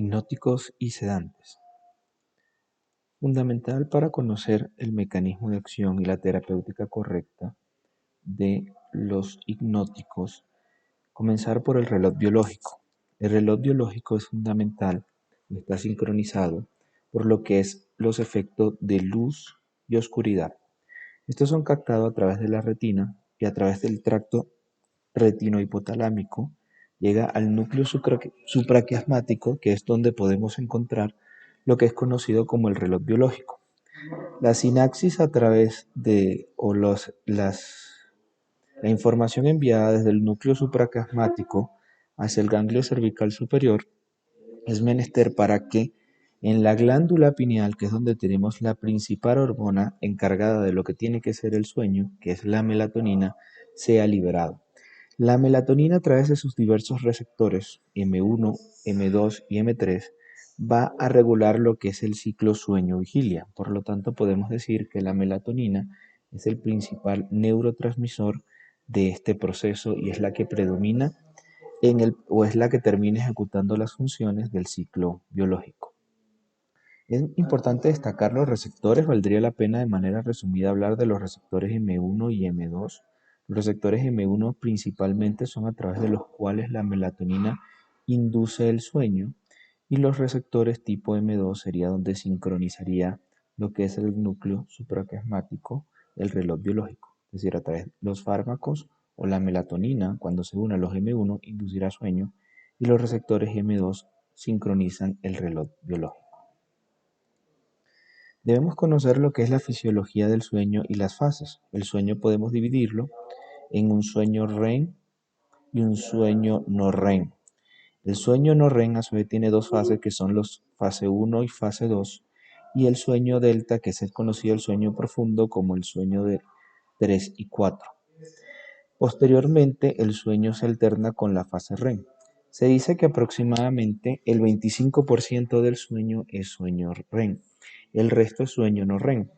Hipnóticos y sedantes. Fundamental para conocer el mecanismo de acción y la terapéutica correcta de los hipnóticos, comenzar por el reloj biológico. El reloj biológico es fundamental, está sincronizado por lo que es los efectos de luz y oscuridad. Estos son captados a través de la retina y a través del tracto retinohipotalámico, llega al núcleo supraquiasmático, que es donde podemos encontrar lo que es conocido como el reloj biológico. La sinapsis a través de la información enviada desde el núcleo supraquiasmático hacia el ganglio cervical superior es menester para que en la glándula pineal, que es donde tenemos la principal hormona encargada de lo que tiene que ser el sueño, que es la melatonina, sea liberado. La melatonina a través de sus diversos receptores M1, M2 y M3 va a regular lo que es el ciclo sueño-vigilia. Por lo tanto, podemos decir que la melatonina es el principal neurotransmisor de este proceso y es la que predomina o es la que termina ejecutando las funciones del ciclo biológico. Es importante destacar los receptores, valdría la pena de manera resumida hablar de los receptores M1 y M2. Los receptores M1 principalmente son a través de los cuales la melatonina induce el sueño y los receptores tipo M2 sería donde sincronizaría lo que es el núcleo supraquiasmático del reloj biológico, es decir, a través de los fármacos o la melatonina, cuando se une a los M1, inducirá sueño y los receptores M2 sincronizan el reloj biológico. Debemos conocer lo que es la fisiología del sueño y las fases. El sueño podemos dividirlo en un sueño REM y un sueño no REM. El sueño no REM a su vez tiene dos fases que son los fase 1 y fase 2 y el sueño delta, que es el conocido el sueño profundo como el sueño de 3 y 4. Posteriormente el sueño se alterna con la fase REM. Se dice que aproximadamente el 25% del sueño es sueño REM, el resto es sueño no REM.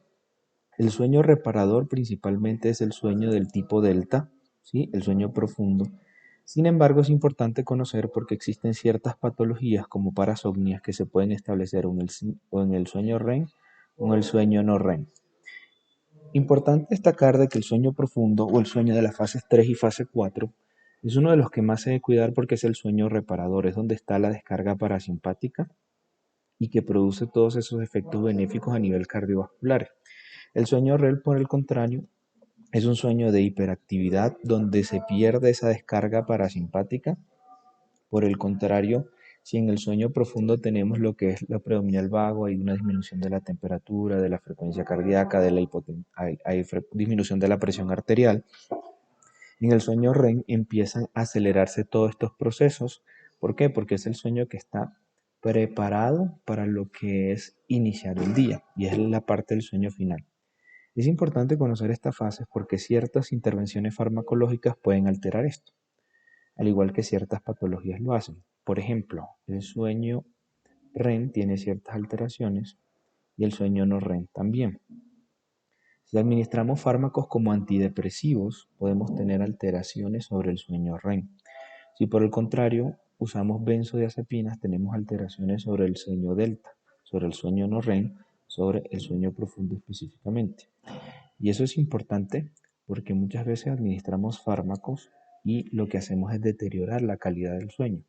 El sueño reparador principalmente es el sueño del tipo delta, ¿sí? El sueño profundo. Sin embargo, es importante conocer porque existen ciertas patologías como parasomnias que se pueden establecer o en el sueño REM o en el sueño no REM. Importante destacar de que el sueño profundo o el sueño de las fases 3 y fase 4 es uno de los que más se debe cuidar porque es el sueño reparador, es donde está la descarga parasimpática y que produce todos esos efectos benéficos a nivel cardiovascular. El sueño REM, por el contrario, es un sueño de hiperactividad donde se pierde esa descarga parasimpática. Por el contrario, si en el sueño profundo tenemos lo que es la predominal vago, hay una disminución de la temperatura, de la frecuencia cardíaca, hay disminución de la presión arterial. En el sueño REM empiezan a acelerarse todos estos procesos. ¿Por qué? Porque es el sueño que está preparado para lo que es iniciar el día y es la parte del sueño final. Es importante conocer estas fases porque ciertas intervenciones farmacológicas pueden alterar esto, al igual que ciertas patologías lo hacen. Por ejemplo, el sueño REM tiene ciertas alteraciones y el sueño no REM también. Si administramos fármacos como antidepresivos, podemos tener alteraciones sobre el sueño REM. Si por el contrario usamos benzodiazepinas, tenemos alteraciones sobre el sueño delta, sobre el sueño no REM, sobre el sueño profundo específicamente. Y eso es importante porque muchas veces administramos fármacos y lo que hacemos es deteriorar la calidad del sueño.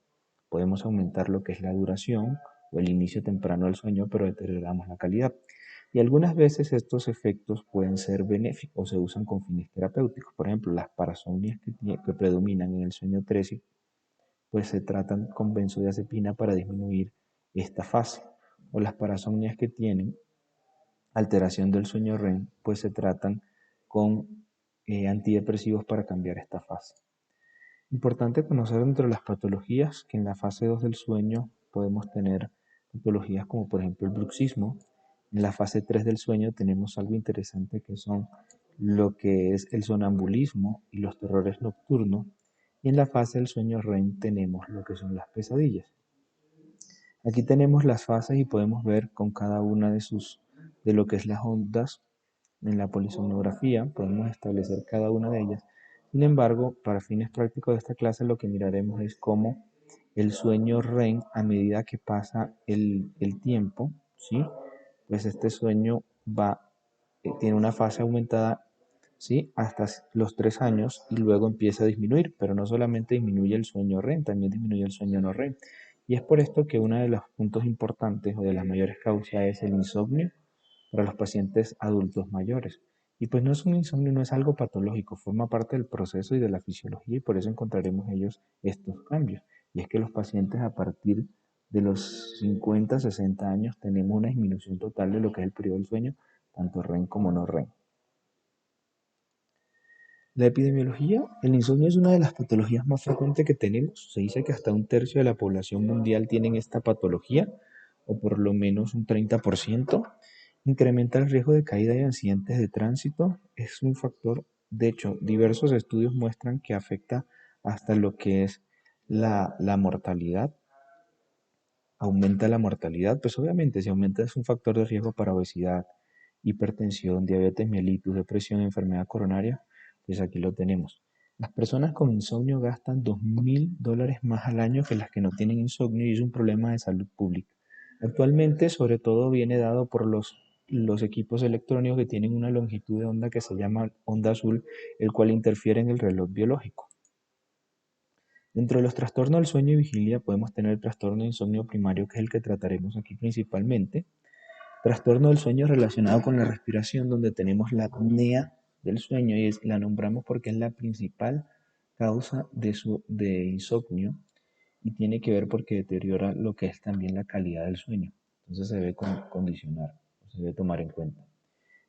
Podemos aumentar lo que es la duración o el inicio temprano del sueño, pero deterioramos la calidad. Y algunas veces estos efectos pueden ser benéficos o se usan con fines terapéuticos. Por ejemplo, las parasomnias que predominan en el sueño 13, pues se tratan con benzodiazepina para disminuir esta fase. O las parasomnias que tienen alteración del sueño REM, pues se tratan con antidepresivos para cambiar esta fase. Importante conocer dentro de las patologías que en la fase 2 del sueño podemos tener patologías como por ejemplo el bruxismo. En la fase 3 del sueño tenemos algo interesante que son lo que es el sonambulismo y los terrores nocturnos. Y en la fase del sueño REM tenemos lo que son las pesadillas. Aquí tenemos las fases y podemos ver con cada una de lo que es las ondas en la polisomnografía, podemos establecer cada una de ellas. Sin embargo, para fines prácticos de esta clase lo que miraremos es cómo el sueño REM, a medida que pasa el tiempo, ¿sí? Pues este sueño tiene una fase aumentada, ¿sí? Hasta los 3 años y luego empieza a disminuir, pero no solamente disminuye el sueño REM, también disminuye el sueño no REM. Y es por esto que uno de los puntos importantes o de las mayores causas es el insomnio para los pacientes adultos mayores. Y pues no es un insomnio, no es algo patológico, forma parte del proceso y de la fisiología y por eso encontraremos ellos estos cambios. Y es que los pacientes a partir de los 50, 60 años tenemos una disminución total de lo que es el periodo del sueño, tanto REM como no REM. La epidemiología, el insomnio es una de las patologías más frecuentes que tenemos. Se dice que hasta un tercio de la población mundial tienen esta patología, o por lo menos un 30%. Incrementa el riesgo de caída y accidentes de tránsito. Es un factor, de hecho, diversos estudios muestran que afecta hasta lo que es la mortalidad. Aumenta la mortalidad, pues obviamente si aumenta es un factor de riesgo para obesidad, hipertensión, diabetes mellitus, depresión, enfermedad coronaria, pues aquí lo tenemos. Las personas con insomnio gastan $2.000 más al año que las que no tienen insomnio y es un problema de salud pública. Actualmente, sobre todo, viene dado por los equipos electrónicos que tienen una longitud de onda que se llama onda azul, el cual interfiere en el reloj biológico. Dentro de los trastornos del sueño y vigilia podemos tener el trastorno de insomnio primario, que es el que trataremos aquí principalmente. Trastorno del sueño relacionado con la respiración, donde tenemos la apnea del sueño y la nombramos porque es la principal causa de insomnio y tiene que ver porque deteriora lo que es también la calidad del sueño. Entonces se debe condicionar, se debe tomar en cuenta.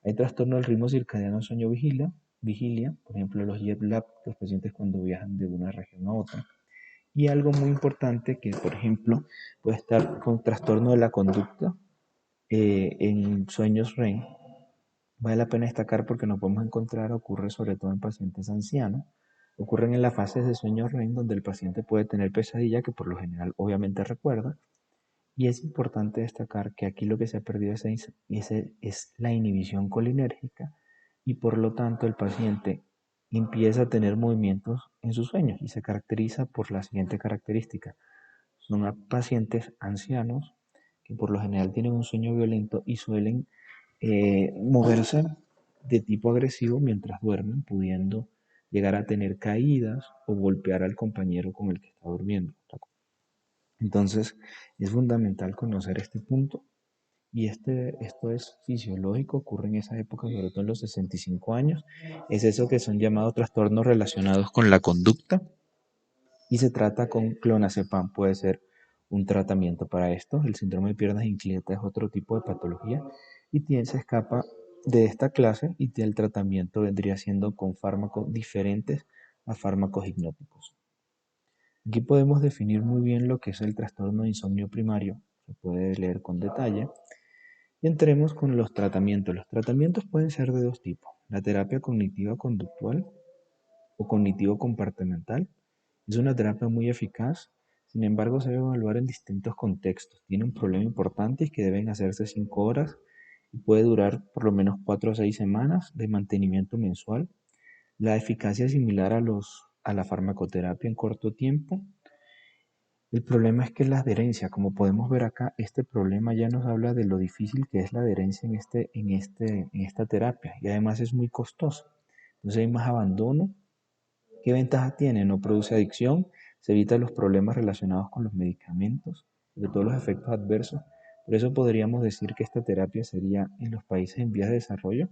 Hay trastorno del ritmo circadiano sueño vigilia, por ejemplo los jet lag, los pacientes cuando viajan de una región a otra. Y algo muy importante que, por ejemplo, puede estar con trastorno de la conducta en sueños REM. Vale la pena destacar porque nos podemos encontrar, ocurre sobre todo en pacientes ancianos, ocurren en las fases de sueño REM donde el paciente puede tener pesadilla que por lo general obviamente recuerda. Y es importante destacar que aquí lo que se ha perdido es la inhibición colinérgica y por lo tanto el paciente empieza a tener movimientos en sus sueños y se caracteriza por la siguiente característica. Son pacientes ancianos que por lo general tienen un sueño violento y suelen moverse de tipo agresivo mientras duermen, pudiendo llegar a tener caídas o golpear al compañero con el que está durmiendo. Entonces, es fundamental conocer este punto y esto es fisiológico, ocurre en esa época, sobre todo en los 65 años. Es eso que son llamados trastornos relacionados con la conducta y se trata con clonazepam. Puede ser un tratamiento para esto. El síndrome de piernas inquietas es otro tipo de patología y se escapa de esta clase y el tratamiento vendría siendo con fármacos diferentes a fármacos hipnóticos. Aquí podemos definir muy bien lo que es el trastorno de insomnio primario, se puede leer con detalle. Y entremos con los tratamientos. Los tratamientos pueden ser de dos tipos, la terapia cognitiva conductual o cognitivo comportamental. Es una terapia muy eficaz, sin embargo se debe evaluar en distintos contextos. Tiene un problema importante y que deben hacerse 5 horas y puede durar por lo menos 4 o 6 semanas de mantenimiento mensual. La eficacia es similar a la farmacoterapia en corto tiempo. El problema es que la adherencia, como podemos ver acá, este problema ya nos habla de lo difícil que es la adherencia en esta terapia y además es muy costosa. Entonces hay más abandono. ¿Qué ventaja tiene? No produce adicción, se evita los problemas relacionados con los medicamentos, sobre todo los efectos adversos. Por eso podríamos decir que esta terapia sería en los países en vías de desarrollo,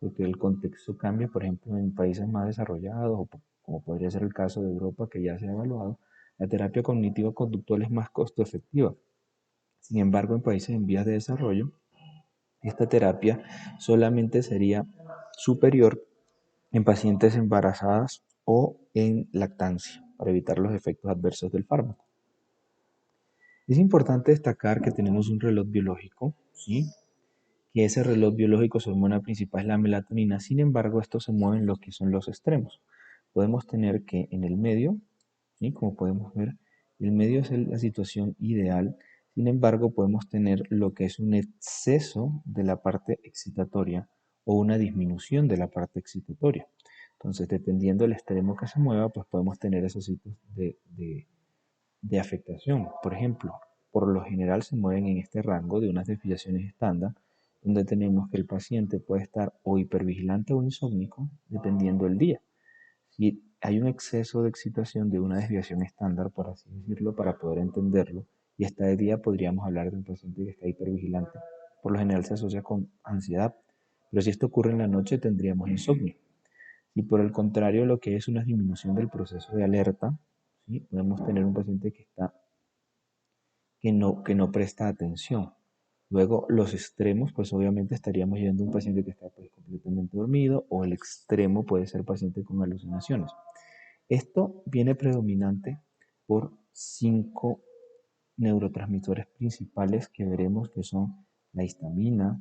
porque el contexto cambia, por ejemplo, en países más desarrollados, o como podría ser el caso de Europa, que ya se ha evaluado, la terapia cognitiva conductual es más costo efectiva. Sin embargo, en países en vías de desarrollo, esta terapia solamente sería superior en pacientes embarazadas o en lactancia para evitar los efectos adversos del fármaco. Es importante destacar que tenemos un reloj biológico, ¿sí? Que ese reloj biológico, su hormona principal es la melatonina, sin embargo, esto se mueve en lo que son los extremos. Podemos tener que en el medio, ¿sí? Como podemos ver, el medio es la situación ideal, sin embargo, podemos tener lo que es un exceso de la parte excitatoria o una disminución de la parte excitatoria. Entonces, dependiendo del extremo que se mueva, pues podemos tener esos sitios de afectación. Por ejemplo, por lo general se mueven en este rango de unas desviaciones estándar, donde tenemos que el paciente puede estar o hipervigilante o insómnico, dependiendo del día. Si hay un exceso de excitación de una desviación estándar, por así decirlo, para poder entenderlo, y está de día, podríamos hablar de un paciente que está hipervigilante. Por lo general se asocia con ansiedad, pero si esto ocurre en la noche tendríamos insomnio. Y por el contrario, lo que es una disminución del proceso de alerta, ¿sí? Podemos tener un paciente que no presta atención. Luego, los extremos, pues obviamente estaríamos yendo a un paciente que está pues, completamente dormido, o el extremo puede ser paciente con alucinaciones. Esto viene predominante por 5 neurotransmisores principales que veremos que son la histamina,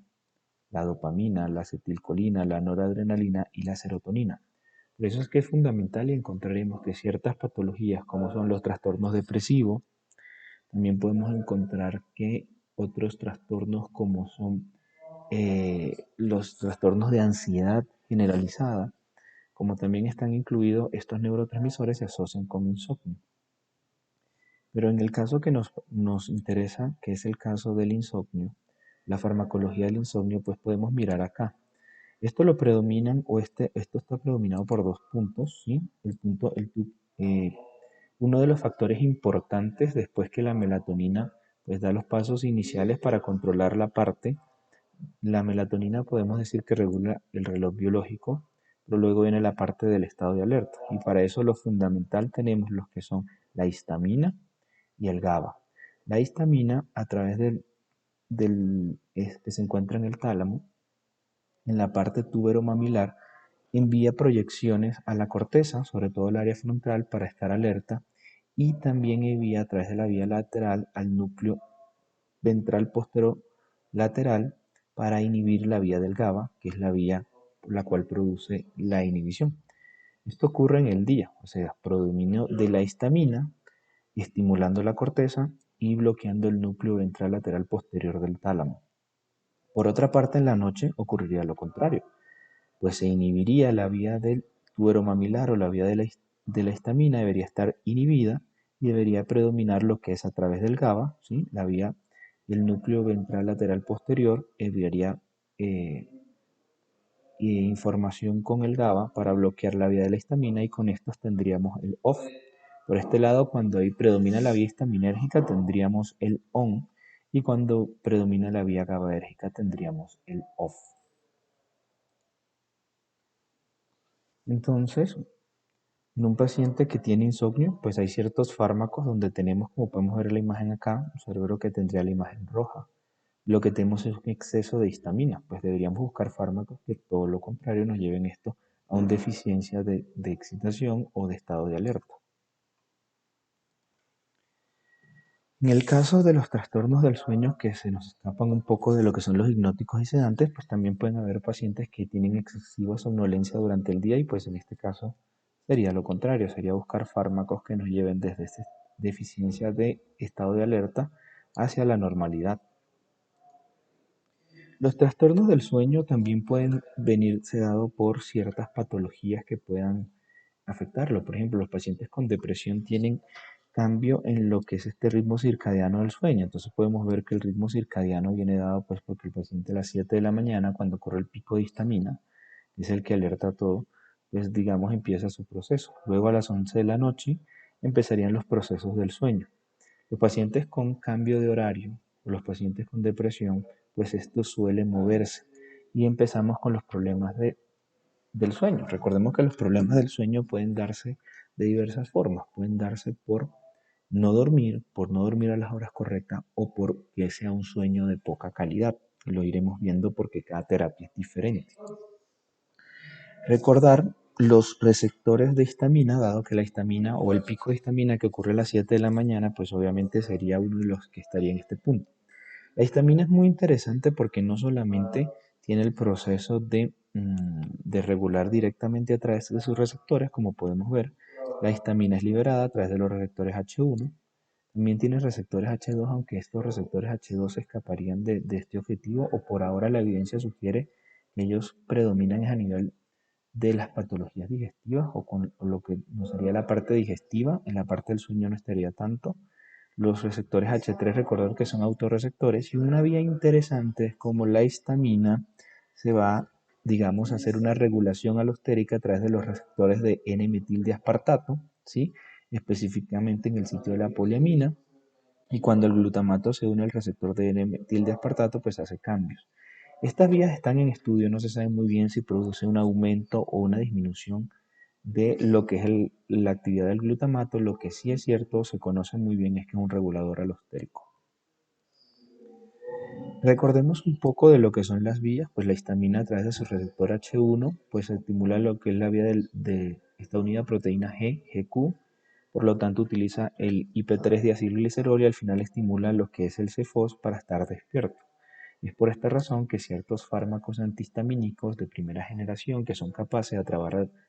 la dopamina, la acetilcolina, la noradrenalina y la serotonina. Por eso es que es fundamental y encontraremos que ciertas patologías como son los trastornos depresivos, también podemos encontrar que otros trastornos como son los trastornos de ansiedad generalizada, como también están incluidos estos neurotransmisores, se asocian con insomnio. Pero en el caso que nos interesa, que es el caso del insomnio, la farmacología del insomnio, pues podemos mirar acá. Esto lo predominan, esto está predominado por dos puntos, ¿sí? Eh, Uno de los factores importantes después que la melatonina pues da los pasos iniciales para controlar la melatonina podemos decir que regula el reloj biológico, pero luego viene la parte del estado de alerta. Y para eso lo fundamental tenemos los que son la histamina y el GABA. La histamina a través que se encuentra en el tálamo, en la parte tuberomamilar, envía proyecciones a la corteza, sobre todo el área frontal, para estar alerta, y también envía a través de la vía lateral al núcleo ventral posterolateral para inhibir la vía del GABA, que es la vía por la cual produce la inhibición. Esto ocurre en el día, o sea, predominio de la histamina, estimulando la corteza y bloqueando el núcleo ventral lateral posterior del tálamo. Por otra parte, en la noche ocurriría lo contrario, pues se inhibiría la vía del tuero mamilar o la vía de la histamina debería estar inhibida y debería predominar lo que es a través del GABA, ¿sí? La vía del núcleo ventral lateral posterior enviaría información con el GABA para bloquear la vía de la histamina y con estos tendríamos el OFF. Por este lado, cuando ahí predomina la vía histaminérgica tendríamos el ON y cuando predomina la vía GABAérgica tendríamos el OFF. Entonces, en un paciente que tiene insomnio, pues hay ciertos fármacos donde tenemos, como podemos ver en la imagen acá, un cerebro que tendría la imagen roja. Lo que tenemos es un exceso de histamina, pues deberíamos buscar fármacos que todo lo contrario nos lleven esto a una deficiencia de excitación o de estado de alerta. En el caso de los trastornos del sueño que se nos escapan un poco de lo que son los hipnóticos y sedantes, pues también pueden haber pacientes que tienen excesiva somnolencia durante el día y pues en este caso sería lo contrario, sería buscar fármacos que nos lleven desde esta deficiencia de estado de alerta hacia la normalidad. Los trastornos del sueño también pueden venirse dado por ciertas patologías que puedan afectarlo. Por ejemplo, los pacientes con depresión tienen cambio en lo que es este ritmo circadiano del sueño. Entonces podemos ver que el ritmo circadiano viene dado pues porque el paciente a las 7 de la mañana, cuando ocurre el pico de histamina, es el que alerta a todo, pues digamos empieza su proceso. Luego a las 11 de la noche empezarían los procesos del sueño. Los pacientes con cambio de horario o los pacientes con depresión, pues esto suele moverse y empezamos con los problemas del sueño. Recordemos que los problemas del sueño pueden darse de diversas formas. Pueden darse por no dormir a las horas correctas o por que sea un sueño de poca calidad. Lo iremos viendo porque cada terapia es diferente. Recordar los receptores de histamina, dado que la histamina o el pico de histamina que ocurre a las 7 de la mañana, pues obviamente sería uno de los que estaría en este punto. La histamina es muy interesante porque no solamente tiene el proceso de regular directamente a través de sus receptores, como podemos ver, la histamina es liberada a través de los receptores H1, también tiene receptores H2, aunque estos receptores H2 se escaparían de este objetivo o por ahora la evidencia sugiere que ellos predominan a nivel de las patologías digestivas o con lo que no sería la parte digestiva, en la parte del sueño no estaría tanto. Los receptores H3, recordar que son autorreceptores, y una vía interesante es como la histamina se va, digamos, a hacer una regulación alostérica a través de los receptores de N-metildiaspartato, ¿sí? Específicamente en el sitio de la poliamina, y cuando el glutamato se une al receptor de N-metildiaspartato, pues hace cambios. Estas vías están en estudio, no se sabe muy bien si produce un aumento o una disminución de lo que es la actividad del glutamato. Lo que sí es cierto, se conoce muy bien, es que es un regulador alostérico. Recordemos un poco de lo que son las vías, pues la histamina a través de su receptor H1, pues estimula lo que es la vía de esta unida proteína G, GQ, por lo tanto utiliza el IP3-diacilglicerol y al final estimula lo que es el CFOS para estar despierto. Es por esta razón que ciertos fármacos antihistamínicos de primera generación que son capaces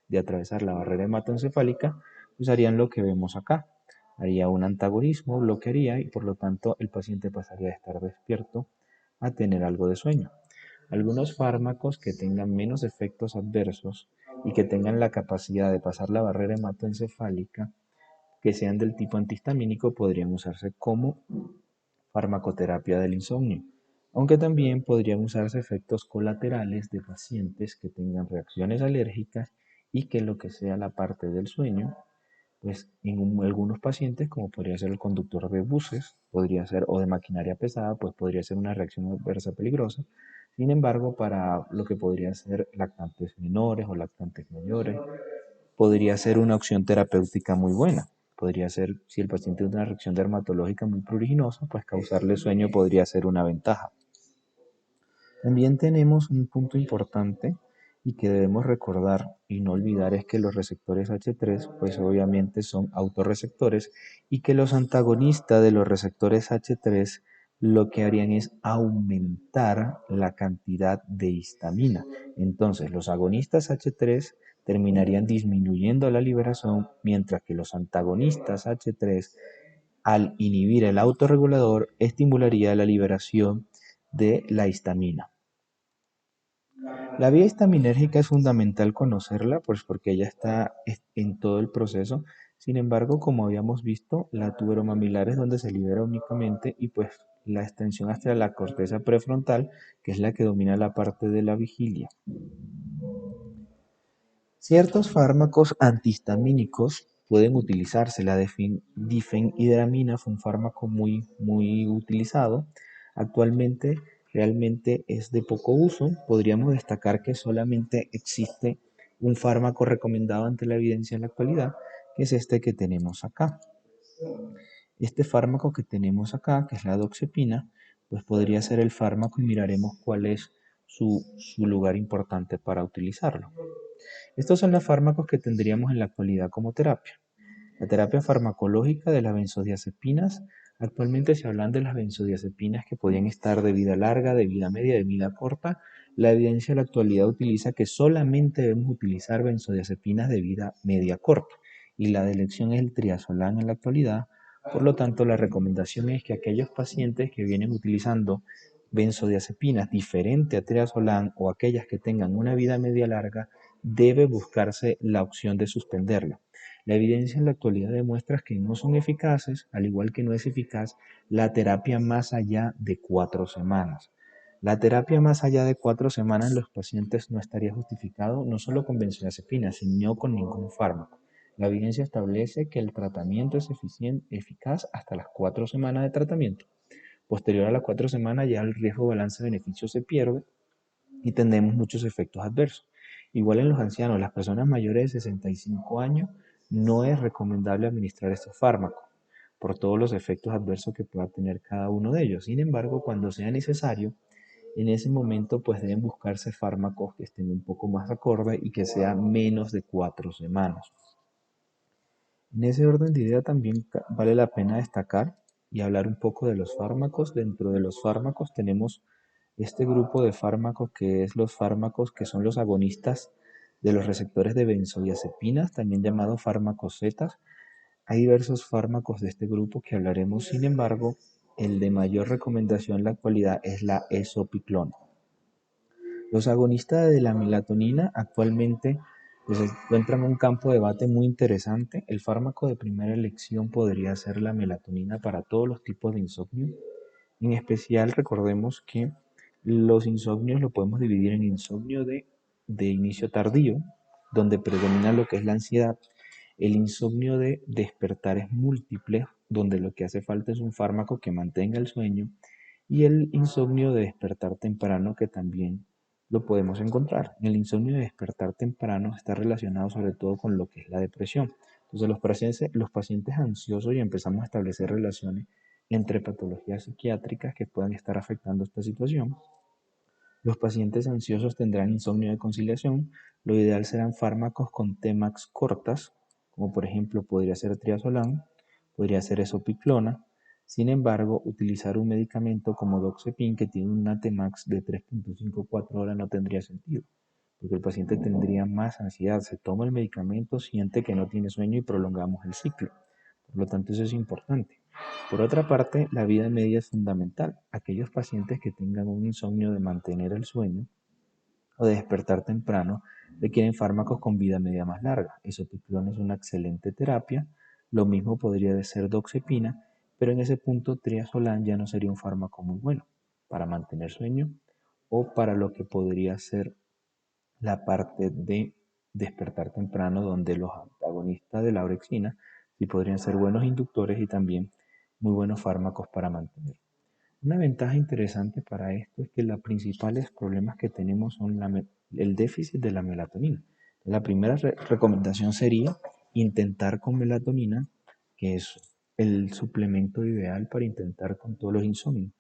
de atravesar la barrera hematoencefálica, pues harían lo que vemos acá. Haría un antagonismo, bloquearía y por lo tanto el paciente pasaría de estar despierto a tener algo de sueño. Algunos fármacos que tengan menos efectos adversos y que tengan la capacidad de pasar la barrera hematoencefálica, que sean del tipo antihistamínico, podrían usarse como farmacoterapia del insomnio, aunque también podrían usarse efectos colaterales de pacientes que tengan reacciones alérgicas y que lo que sea la parte del sueño, pues en algunos pacientes, como podría ser el conductor de buses, podría ser, o de maquinaria pesada, pues podría ser una reacción adversa peligrosa. Sin embargo, para lo que podría ser lactantes menores o lactantes mayores, podría ser una opción terapéutica muy buena. Podría ser, si el paciente tiene una reacción dermatológica muy pruriginosa, pues causarle sueño podría ser una ventaja. También tenemos un punto importante y que debemos recordar y no olvidar es que los receptores H3 pues obviamente son autorreceptores y que los antagonistas de los receptores H3 lo que harían es aumentar la cantidad de histamina. Entonces los agonistas H3 terminarían disminuyendo la liberación, mientras que los antagonistas H3 al inhibir el autorregulador estimularía la liberación de la histamina. La vía histaminérgica es fundamental conocerla, pues porque ella está en todo el proceso. Sin embargo, como habíamos visto, la tuberomamilar es donde se libera únicamente y pues la extensión hasta la corteza prefrontal, que es la que domina la parte de la vigilia. Ciertos fármacos antihistamínicos pueden utilizarse. La difenhidramina fue un fármaco muy utilizado. Actualmente realmente es de poco uso. Podríamos destacar que solamente existe un fármaco recomendado ante la evidencia en la actualidad, que es este que tenemos acá. Este fármaco que tenemos acá, que es la doxepina, pues podría ser el fármaco y miraremos cuál es su lugar importante para utilizarlo. Estos son los fármacos que tendríamos en la actualidad como terapia. La terapia farmacológica de las benzodiazepinas. Actualmente se hablan de las benzodiazepinas que podían estar de vida larga, de vida media, de vida corta. La evidencia de la actualidad utiliza que solamente debemos utilizar benzodiazepinas de vida media corta y la de elección es el triazolán en la actualidad. Por lo tanto, la recomendación es que aquellos pacientes que vienen utilizando benzodiazepinas diferente a triazolán o aquellas que tengan una vida media larga, debe buscarse la opción de suspenderla. La evidencia en la actualidad demuestra que no son eficaces, al igual que no es eficaz la terapia más allá de 4 semanas. La terapia más allá de 4 semanas en los pacientes no estaría justificado no solo con benzodiazepinas, sino con ningún fármaco. La evidencia establece que el tratamiento es eficaz hasta las 4 semanas de tratamiento. Posterior a las 4 semanas ya el riesgo balance-beneficio se pierde y tendremos muchos efectos adversos. Igual en los ancianos, las personas mayores de 65 años, no es recomendable administrar estos fármacos por todos los efectos adversos que pueda tener cada uno de ellos. Sin embargo, cuando sea necesario, en ese momento pues deben buscarse fármacos que estén un poco más acorde y que sean menos de 4 semanas. En ese orden de idea también vale la pena destacar y hablar un poco de los fármacos. Dentro de los fármacos tenemos este grupo de fármacos que es los fármacos que son los agonistas de los receptores de benzodiazepinas, también llamados fármacos Z. Hay diversos fármacos de este grupo que hablaremos, sin embargo, el de mayor recomendación en la actualidad es la esopiclona. Los agonistas de la melatonina actualmente Pues se encuentra en un campo de debate muy interesante. El fármaco de primera elección podría ser la melatonina para todos los tipos de insomnio. En especial, recordemos que los insomnios lo podemos dividir en insomnio de inicio tardío, donde predomina lo que es la ansiedad, el insomnio de despertares múltiples, donde lo que hace falta es un fármaco que mantenga el sueño, y el insomnio de despertar temprano, que también lo podemos encontrar. El insomnio de despertar temprano está relacionado sobre todo con lo que es la depresión. Entonces los pacientes ansiosos y empezamos a establecer relaciones entre patologías psiquiátricas que puedan estar afectando esta situación. Los pacientes ansiosos tendrán insomnio de conciliación. Lo ideal serán fármacos con Tmax cortas, como por ejemplo podría ser triazolam, podría ser esopiclona. Sin embargo, utilizar un medicamento como doxepin que tiene una Tmax de 3.54 horas no tendría sentido, porque el paciente tendría más ansiedad. Se toma el medicamento, siente que no tiene sueño y prolongamos el ciclo. Por lo tanto, eso es importante. Por otra parte, la vida media es fundamental. Aquellos pacientes que tengan un insomnio de mantener el sueño o de despertar temprano requieren fármacos con vida media más larga. Isopiclón es una excelente terapia. Lo mismo podría ser doxepina, pero en ese punto triazolam ya no sería un fármaco muy bueno para mantener sueño o para lo que podría ser la parte de despertar temprano, donde los antagonistas de la orexina sí podrían ser buenos inductores y también muy buenos fármacos para mantener. Una ventaja interesante para esto es que los principales problemas que tenemos son el déficit de la melatonina. La primera recomendación sería intentar con melatonina, que es el suplemento ideal para intentar con todos los insomnios.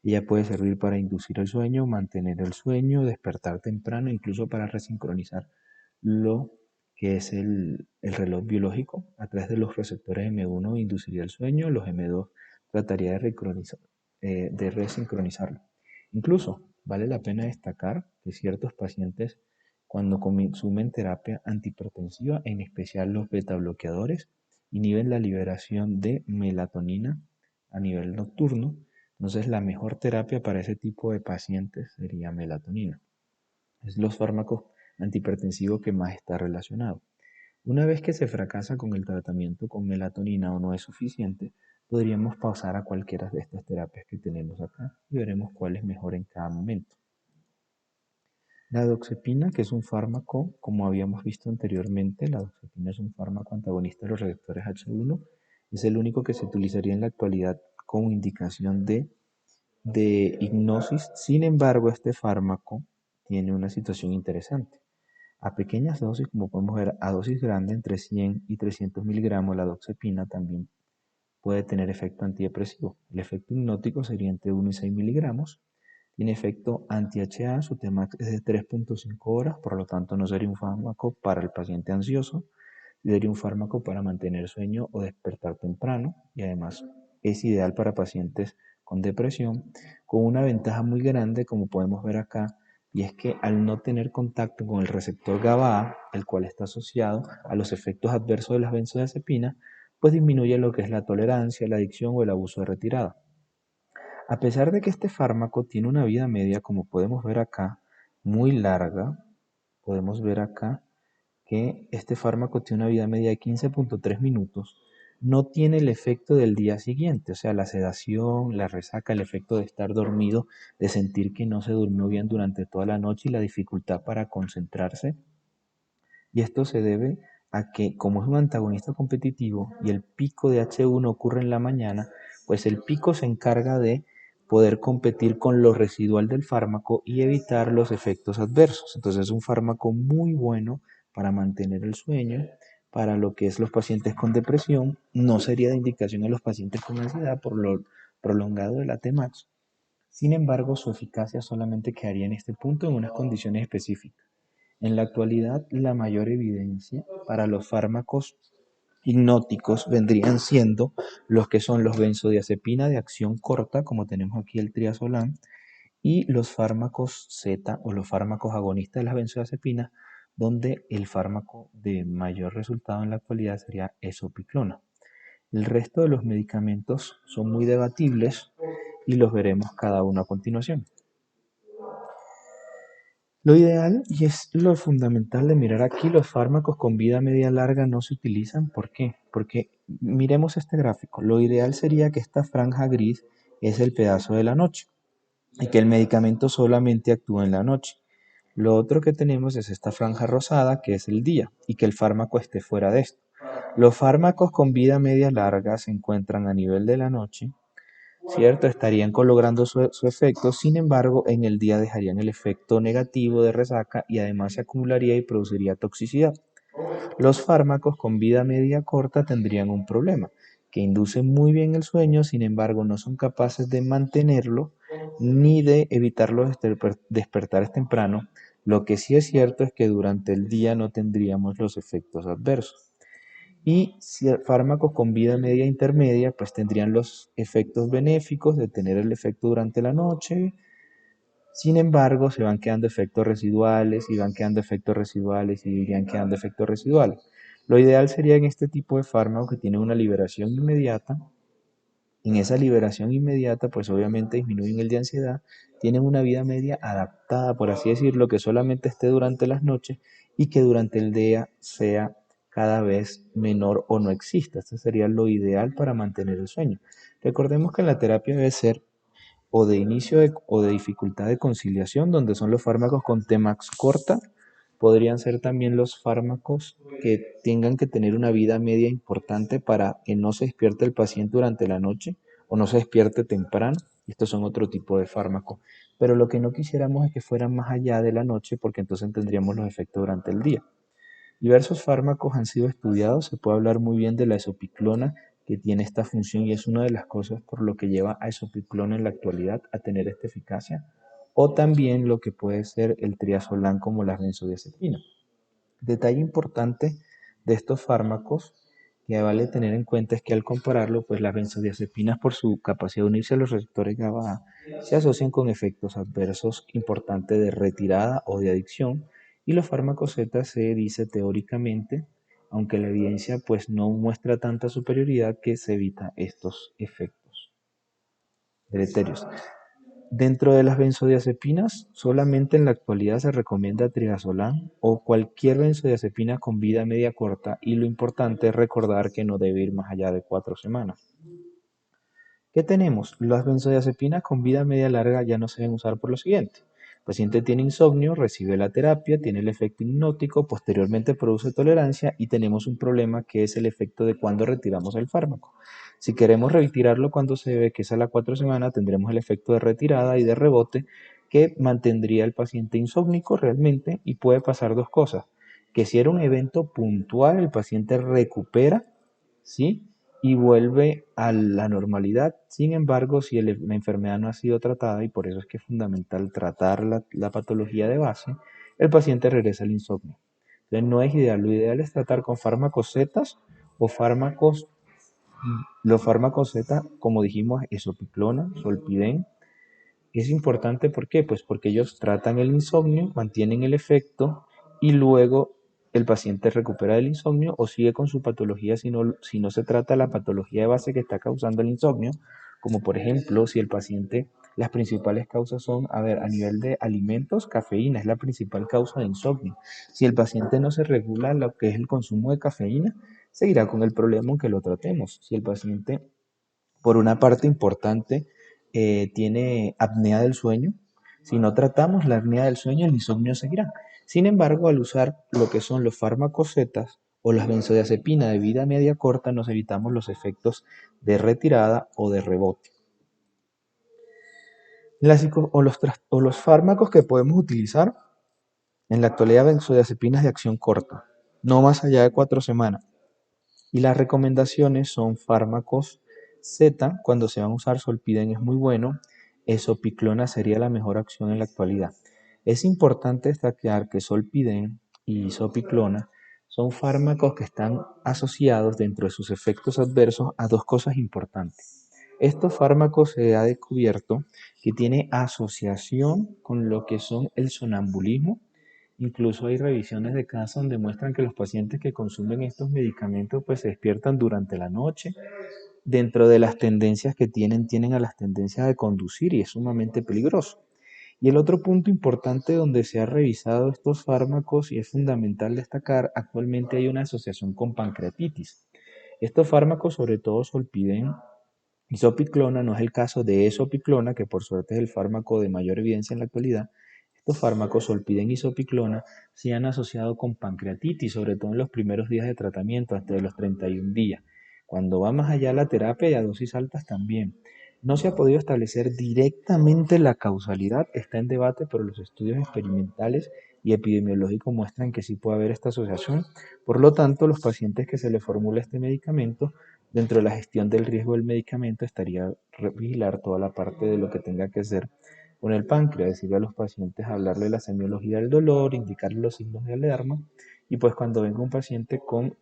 Ella puede servir para inducir el sueño, mantener el sueño, despertar temprano, incluso para resincronizar lo que es el reloj biológico. A través de los receptores M1 induciría el sueño, los M2 trataría de resincronizarlo. Incluso vale la pena destacar que ciertos pacientes cuando consumen terapia antihipertensiva, en especial los beta bloqueadores, inhiben la liberación de melatonina a nivel nocturno. Entonces la mejor terapia para ese tipo de pacientes sería melatonina. Es los fármacos antihipertensivos que más está relacionado. Una vez que se fracasa con el tratamiento con melatonina o no es suficiente, podríamos pasar a cualquiera de estas terapias que tenemos acá y veremos cuál es mejor en cada momento. La doxepina, que es un fármaco, como habíamos visto anteriormente, la doxepina es un fármaco antagonista de los receptores H1, es el único que se utilizaría en la actualidad con indicación de hipnosis. Sin embargo, este fármaco tiene una situación interesante. A pequeñas dosis, como podemos ver, a dosis grande, entre 100 y 300 miligramos, la doxepina también puede tener efecto antidepresivo. El efecto hipnótico sería entre 1 y 6 miligramos. Tiene efecto anti-HA, su Tmax es de 3.5 horas, por lo tanto no sería un fármaco para el paciente ansioso, sería un fármaco para mantener sueño o despertar temprano y además es ideal para pacientes con depresión, con una ventaja muy grande como podemos ver acá, y es que al no tener contacto con el receptor GABA-A, el cual está asociado a los efectos adversos de las benzodiazepinas, pues disminuye lo que es la tolerancia, la adicción o el abuso de retirada. A pesar de que este fármaco tiene una vida media, como podemos ver acá, muy larga, podemos ver acá que este fármaco tiene una vida media de 15.3 minutos, no tiene el efecto del día siguiente, o sea, la sedación, la resaca, el efecto de estar dormido, de sentir que no se durmió bien durante toda la noche y la dificultad para concentrarse. Y esto se debe a que como es un antagonista competitivo y el pico de H1 ocurre en la mañana, pues el pico se encarga de poder competir con lo residual del fármaco y evitar los efectos adversos. Entonces es un fármaco muy bueno para mantener el sueño, para lo que es los pacientes con depresión, no sería de indicación en los pacientes con ansiedad por lo prolongado de la Tmax. Sin embargo, su eficacia solamente quedaría en este punto en unas condiciones específicas. En la actualidad, la mayor evidencia para los fármacos hipnóticos vendrían siendo los que son los benzodiazepina de acción corta, como tenemos aquí el triazolam, y los fármacos Z o los fármacos agonistas de las benzodiazepinas, donde el fármaco de mayor resultado en la actualidad sería esopiclona. El resto de los medicamentos son muy debatibles y los veremos cada uno a continuación. Lo ideal, y es lo fundamental de mirar aquí, los fármacos con vida media larga no se utilizan. ¿Por qué? Porque miremos este gráfico. Lo ideal sería que esta franja gris es el pedazo de la noche y que el medicamento solamente actúa en la noche. Lo otro que tenemos es esta franja rosada, que es el día, y que el fármaco esté fuera de esto. Los fármacos con vida media larga se encuentran a nivel de la noche, ¿cierto? Estarían logrando su efecto, sin embargo, en el día dejarían el efecto negativo de resaca y además se acumularía y produciría toxicidad. Los fármacos con vida media corta tendrían un problema, que inducen muy bien el sueño, sin embargo, no son capaces de mantenerlo ni de evitar los despertares temprano. Lo que sí es cierto es que durante el día no tendríamos los efectos adversos. Y si fármacos con vida media intermedia, pues tendrían los efectos benéficos de tener el efecto durante la noche. Sin embargo, se van quedando efectos residuales y van quedando efectos residuales y irían quedando efectos residuales. Lo ideal sería en este tipo de fármacos que tienen una liberación inmediata. En esa liberación inmediata, pues obviamente disminuyen el de ansiedad, tienen una vida media adaptada, por así decirlo, que solamente esté durante las noches y que durante el día sea cada vez menor o no exista. Este sería lo ideal para mantener el sueño. Recordemos que la terapia debe ser o de inicio o de dificultad de conciliación, donde son los fármacos con Tmax corta. Podrían ser también los fármacos que tengan que tener una vida media importante para que no se despierte el paciente durante la noche o no se despierte temprano. Estos son otro tipo de fármacos. Pero lo que no quisiéramos es que fueran más allá de la noche porque entonces tendríamos los efectos durante el día. Diversos fármacos han sido estudiados, se puede hablar muy bien de la esopiclona que tiene esta función y es una de las cosas por lo que lleva a esopiclona en la actualidad a tener esta eficacia, o también lo que puede ser el triazolán como las benzodiazepinas. Detalle importante de estos fármacos que vale tener en cuenta es que al compararlo, pues las benzodiazepinas por su capacidad de unirse a los receptores GABA se asocian con efectos adversos importantes de retirada o de adicción y los fármacos Z se dice teóricamente, aunque la evidencia pues no muestra tanta superioridad, que se evita estos efectos deleterios. Dentro de las benzodiazepinas, solamente en la actualidad se recomienda triazolán o cualquier benzodiazepina con vida media corta y lo importante es recordar que no debe ir más allá de 4 semanas. ¿Qué tenemos? Las benzodiazepinas con vida media larga ya no se deben usar por lo siguiente. El paciente tiene insomnio, recibe la terapia, tiene el efecto hipnótico, posteriormente produce tolerancia y tenemos un problema que es el efecto de cuando retiramos el fármaco. Si queremos retirarlo cuando se ve que es a las 4 semanas, tendremos el efecto de retirada y de rebote que mantendría al paciente insómnico realmente y puede pasar dos cosas. Que si era un evento puntual, el paciente recupera, ¿sí? Y vuelve a la normalidad. Sin embargo, si la enfermedad no ha sido tratada, y por eso es que es fundamental tratar la patología de base, el paciente regresa al insomnio. Entonces no es ideal. Lo ideal es tratar con fármacos Z o fármacos, los fármacos Z, como dijimos, esopiclona, solpidem. Es importante, ¿por qué? Pues porque ellos tratan el insomnio, mantienen el efecto y luego el paciente recupera del insomnio o sigue con su patología si no se trata la patología de base que está causando el insomnio, como por ejemplo si el paciente, las principales causas son, a ver, a nivel de alimentos, cafeína es la principal causa de insomnio. Si el paciente no se regula lo que es el consumo de cafeína, seguirá con el problema aunque lo tratemos. Si el paciente por una parte importante, tiene apnea del sueño. Si no tratamos la apnea del sueño, el insomnio seguirá. Sin embargo, al usar lo que son los fármacos Z o las benzodiazepinas de vida media corta, nos evitamos los efectos de retirada o de rebote. O los fármacos que podemos utilizar en la actualidad, benzodiazepinas de acción corta, no más allá de 4 semanas. Y las recomendaciones son fármacos Z, cuando se van a usar solpiden es muy bueno, esopiclona sería la mejor opción en la actualidad. Es importante destacar que solpiden y isopiclona son fármacos que están asociados dentro de sus efectos adversos a dos cosas importantes. Estos fármacos se ha descubierto que tiene asociación con lo que son el sonambulismo. Incluso hay revisiones de casos donde muestran que los pacientes que consumen estos medicamentos pues se despiertan durante la noche. Dentro de las tendencias que tienen a las tendencias de conducir y es sumamente peligroso. Y el otro punto importante donde se ha revisado estos fármacos y es fundamental destacar, actualmente hay una asociación con pancreatitis. Estos fármacos, sobre todo Solpiden y Sopiclona, no es el caso de Esopiclona, que por suerte es el fármaco de mayor evidencia en la actualidad. Estos fármacos, Solpiden y Sopiclona, se han asociado con pancreatitis, sobre todo en los primeros días de tratamiento, hasta de los 31 días. Cuando va más allá la terapia y a dosis altas también. No se ha podido establecer directamente la causalidad, está en debate, pero los estudios experimentales y epidemiológicos muestran que sí puede haber esta asociación. Por lo tanto, los pacientes que se les formula este medicamento, dentro de la gestión del riesgo del medicamento estaría vigilar toda la parte de lo que tenga que hacer con el páncreas, decirle a los pacientes, hablarle de la semiología del dolor, indicarle los signos de alarma y pues cuando venga un paciente con,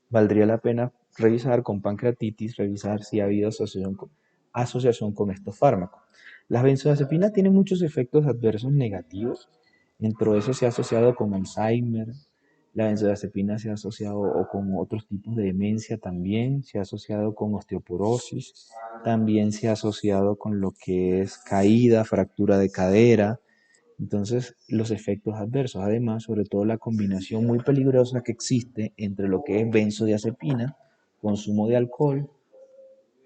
valdría la pena revisar con pancreatitis, revisar si ha habido asociación con estos fármacos. Las benzodiazepinas tienen muchos efectos adversos negativos, dentro de eso se ha asociado con Alzheimer, la benzodiazepina se ha asociado o con otros tipos de demencia también, se ha asociado con osteoporosis, también se ha asociado con lo que es caída, fractura de cadera. Entonces, los efectos adversos, además, sobre todo la combinación muy peligrosa que existe entre lo que es benzodiazepina, consumo de alcohol,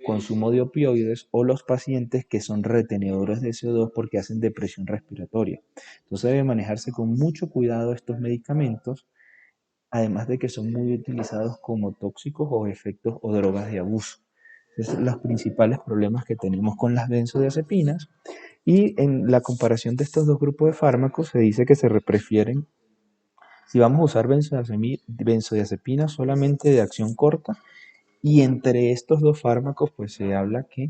consumo de opioides o los pacientes que son retenedores de CO2 porque hacen depresión respiratoria. Entonces debe manejarse con mucho cuidado estos medicamentos, además de que son muy utilizados como tóxicos o efectos o drogas de abuso. Esos son los principales problemas que tenemos con las benzodiazepinas y en la comparación de estos dos grupos de fármacos se dice que se prefieren, si vamos a usar benzodiazepinas solamente de acción corta, y entre estos dos fármacos pues se habla que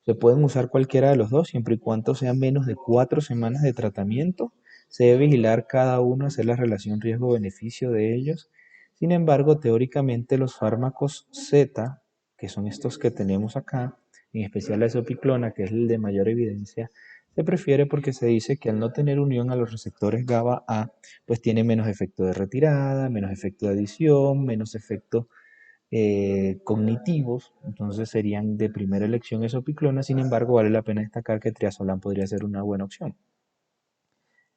se pueden usar cualquiera de los dos siempre y cuando sean menos de 4 semanas de tratamiento. Se debe vigilar cada uno, hacer la relación riesgo-beneficio de ellos. Sin embargo, teóricamente los fármacos Z, que son estos que tenemos acá, en especial la esopiclona, que es el de mayor evidencia, se prefiere porque se dice que al no tener unión a los receptores GABA A, pues tiene menos efecto de retirada, menos efecto de adición, menos efecto cognitivos, entonces serían de primera elección esopiclona, sin embargo vale la pena destacar que triazolam podría ser una buena opción.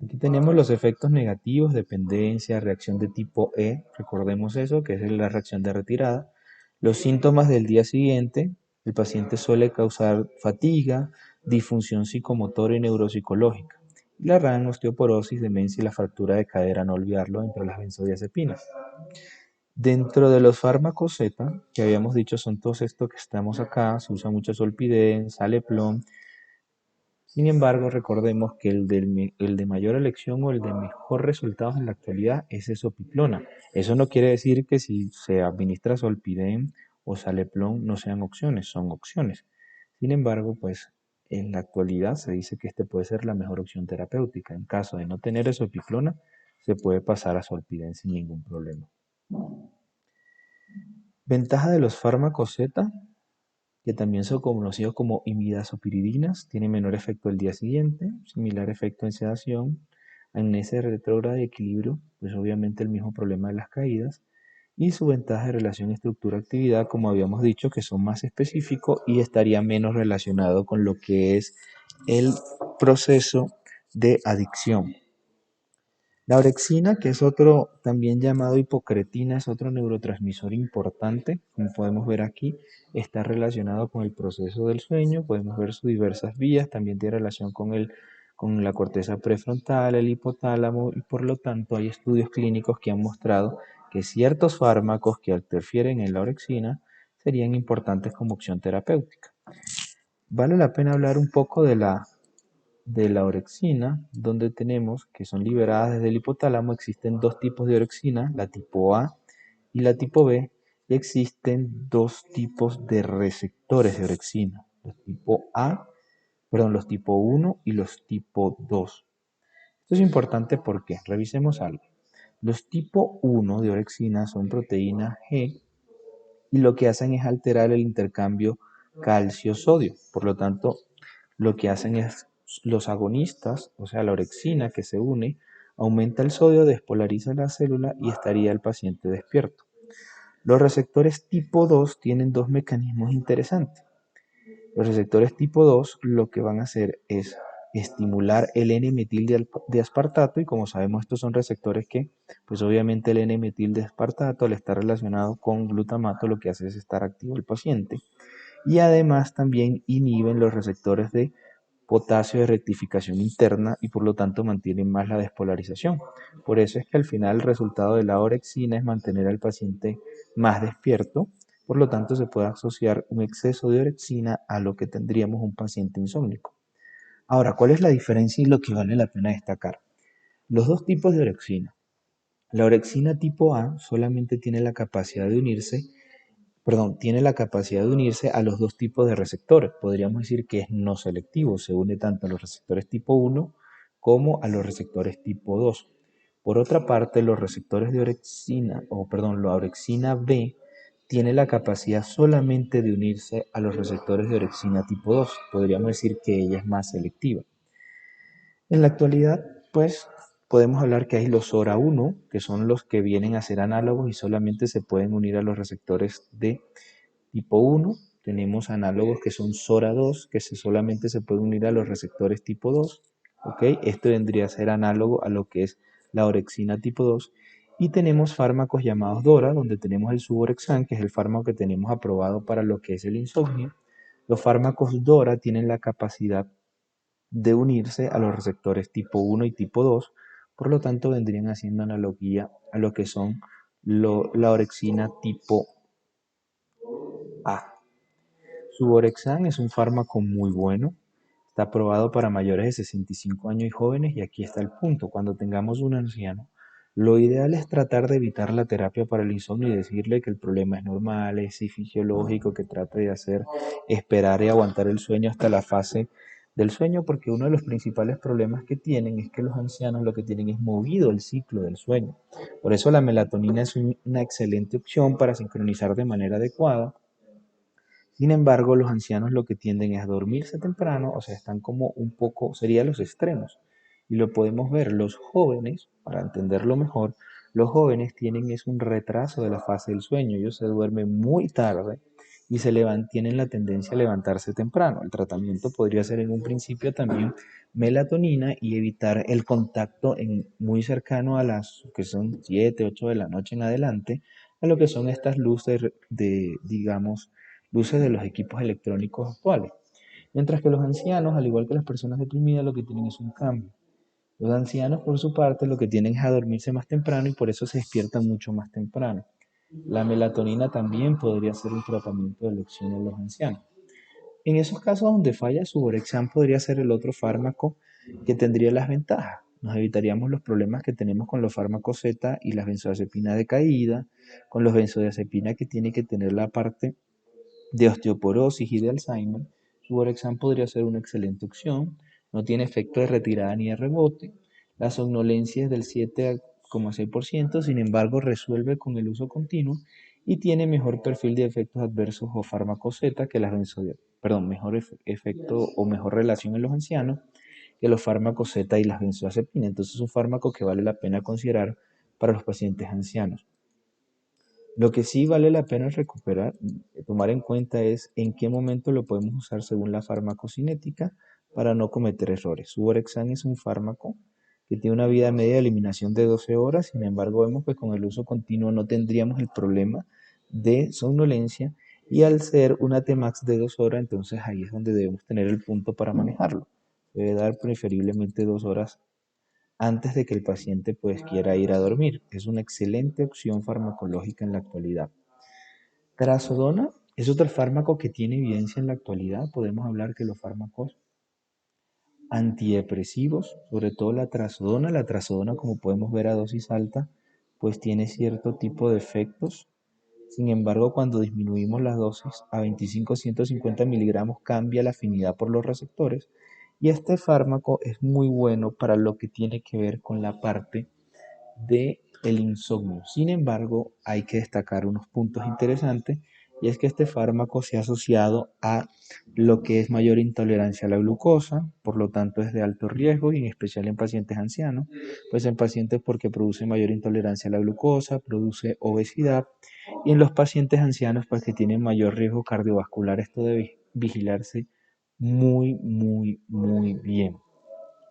Aquí tenemos los efectos negativos, dependencia, reacción de tipo E, recordemos eso, que es la reacción de retirada. Los síntomas del día siguiente, el paciente suele causar fatiga, disfunción psicomotora y neuropsicológica. Y la RAM, osteoporosis, demencia y la fractura de cadera, no olvidarlo, entre las benzodiazepinas. Dentro de los fármacos Z, que habíamos dicho son todos estos que estamos acá, se usa mucho Solpiden, Saleplon. Sin embargo, recordemos que el de mayor elección o el de mejor resultados en la actualidad es Esopiclona. Eso no quiere decir que si se administra Solpiden o Saleplon no sean opciones, son opciones. Sin embargo, pues en la actualidad se dice que este puede ser la mejor opción terapéutica. En caso de no tener Esopiclona, se puede pasar a Solpiden sin ningún problema. Ventaja de los fármacos Z, que también son conocidos como imidazopiridinas, tienen menor efecto el día siguiente, similar efecto en sedación, amnesia retrógrada y equilibrio, pues obviamente el mismo problema de las caídas, y su ventaja de relación estructura-actividad, como habíamos dicho, que son más específicos y estaría menos relacionado con lo que es el proceso de adicción. La orexina, que es otro también llamado hipocretina, es otro neurotransmisor importante, como podemos ver aquí, está relacionado con el proceso del sueño, podemos ver sus diversas vías, también tiene relación con la corteza prefrontal, el hipotálamo, y por lo tanto hay estudios clínicos que han mostrado que ciertos fármacos que interfieren en la orexina serían importantes como opción terapéutica. Vale la pena hablar un poco de la orexina, donde tenemos que son liberadas desde el hipotálamo. Existen dos tipos de orexina, la tipo A y la tipo B, y existen dos tipos de receptores de orexina, los tipo 1 y los tipo 2. Esto es importante porque, revisemos algo. Los tipo 1 de orexina son proteínas G y lo que hacen es alterar el intercambio calcio-sodio. Por lo tanto, lo que hacen es los agonistas, o sea, la orexina que se une, aumenta el sodio, despolariza la célula y estaría el paciente despierto. Los receptores tipo 2 tienen dos mecanismos interesantes. Los receptores tipo 2 lo que van a hacer es estimular el N-metil de aspartato, y como sabemos estos son receptores que, pues obviamente el N-metil de aspartato al estar relacionado con glutamato lo que hace es estar activo el paciente, y además también inhiben los receptores de potasio de rectificación interna y por lo tanto mantienen más la despolarización. Por eso es que al final el resultado de la orexina es mantener al paciente más despierto, por lo tanto se puede asociar un exceso de orexina a lo que tendríamos un paciente insómnico. Ahora, ¿cuál es la diferencia y lo que vale la pena destacar? Los dos tipos de orexina. La orexina tipo A solamente tiene la capacidad de unirse, tiene la capacidad de unirse a los dos tipos de receptores. Podríamos decir que es no selectivo, se une tanto a los receptores tipo 1 como a los receptores tipo 2. Por otra parte, los receptores de orexina, la orexina B tiene la capacidad solamente de unirse a los receptores de orexina tipo 2. Podríamos decir que ella es más selectiva. En la actualidad, pues podemos hablar que hay los SORA1, que son los que vienen a ser análogos y solamente se pueden unir a los receptores de tipo 1. Tenemos análogos que son SORA2, que solamente se pueden unir a los receptores tipo 2. ¿Ok? Esto vendría a ser análogo a lo que es la orexina tipo 2. Y tenemos fármacos llamados DORA, donde tenemos el Suvorexan, que es el fármaco que tenemos aprobado para lo que es el insomnio. Los fármacos DORA tienen la capacidad de unirse a los receptores tipo 1 y tipo 2, por lo tanto vendrían haciendo analogía a lo que son la orexina tipo A. Suvorexan es un fármaco muy bueno, está aprobado para mayores de 65 años y jóvenes, y aquí está el punto: cuando tengamos un anciano, lo ideal es tratar de evitar la terapia para el insomnio y decirle que el problema es normal, es fisiológico, que trate de hacer esperar y aguantar el sueño hasta la fase del sueño, porque uno de los principales problemas que tienen es que los ancianos lo que tienen es movido el ciclo del sueño. Por eso la melatonina es una excelente opción para sincronizar de manera adecuada. Sin embargo, los ancianos lo que tienden es a dormirse temprano, o sea, están como un poco, serían los extremos. Y lo podemos ver, los jóvenes, para entenderlo mejor, los jóvenes tienen es un retraso de la fase del sueño. Ellos se duermen muy tarde y tienen la tendencia a levantarse temprano. El tratamiento podría ser en un principio también melatonina y evitar el contacto muy cercano a las que son 7, 8 de la noche en adelante, a lo que son estas luces digamos, luces de los equipos electrónicos actuales. Mientras que los ancianos, al igual que las personas deprimidas, lo que tienen es un cambio. Los ancianos, por su parte, lo que tienen es a dormirse más temprano y por eso se despiertan mucho más temprano. La melatonina también podría ser un tratamiento de elección en los ancianos. En esos casos donde falla Suvorexan podría ser el otro fármaco que tendría las ventajas. Nos evitaríamos los problemas que tenemos con los fármacos Z y las benzodiazepinas de caída, con los benzodiazepinas que tiene que tener la parte de osteoporosis y de Alzheimer. Suvorexan podría ser una excelente opción, no tiene efecto de retirada ni de rebote, la somnolencia es del 7,6%, sin embargo resuelve con el uso continuo y tiene mejor perfil de efectos adversos o fármacos Z que las mejor efecto o mejor relación en los ancianos que los fármacos Z y las benzodiazepinas. Entonces es un fármaco que vale la pena considerar para los pacientes ancianos. Lo que sí vale la pena tomar en cuenta es en qué momento lo podemos usar según la farmacocinética para no cometer errores. Suvorexan es un fármaco que tiene una vida media de eliminación de 12 horas, sin embargo vemos que con el uso continuo no tendríamos el problema de somnolencia, y al ser una Tmax de 2 horas, entonces ahí es donde debemos tener el punto para manejarlo. Debe dar preferiblemente 2 horas antes de que el paciente pues quiera ir a dormir. Es una excelente opción farmacológica en la actualidad. Trazodona es otro fármaco que tiene evidencia en la actualidad. Podemos hablar que los fármacos antidepresivos, sobre todo la trazodona como podemos ver a dosis alta, pues tiene cierto tipo de efectos. Sin embargo, cuando disminuimos las dosis a 25-150 miligramos cambia la afinidad por los receptores, y este fármaco es muy bueno para lo que tiene que ver con la parte de el insomnio. Sin embargo, hay que destacar unos puntos interesantes, y es que este fármaco se ha asociado a lo que es mayor intolerancia a la glucosa, por lo tanto es de alto riesgo, y en especial en pacientes ancianos, pues en pacientes porque produce mayor intolerancia a la glucosa, produce obesidad, y en los pacientes ancianos pues que tienen mayor riesgo cardiovascular. Esto debe vigilarse muy, muy, muy bien.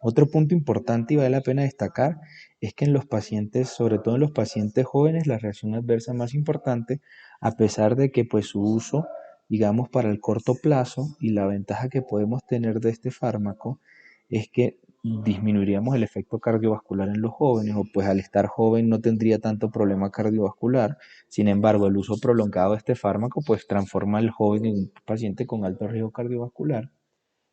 Otro punto importante y vale la pena destacar es que en los pacientes, sobre todo en los pacientes jóvenes, la reacción adversa más importante, a pesar de que pues su uso, digamos, para el corto plazo y la ventaja que podemos tener de este fármaco es que disminuiríamos el efecto cardiovascular en los jóvenes o pues al estar joven no tendría tanto problema cardiovascular. Sin embargo, el uso prolongado de este fármaco pues transforma al joven en un paciente con alto riesgo cardiovascular.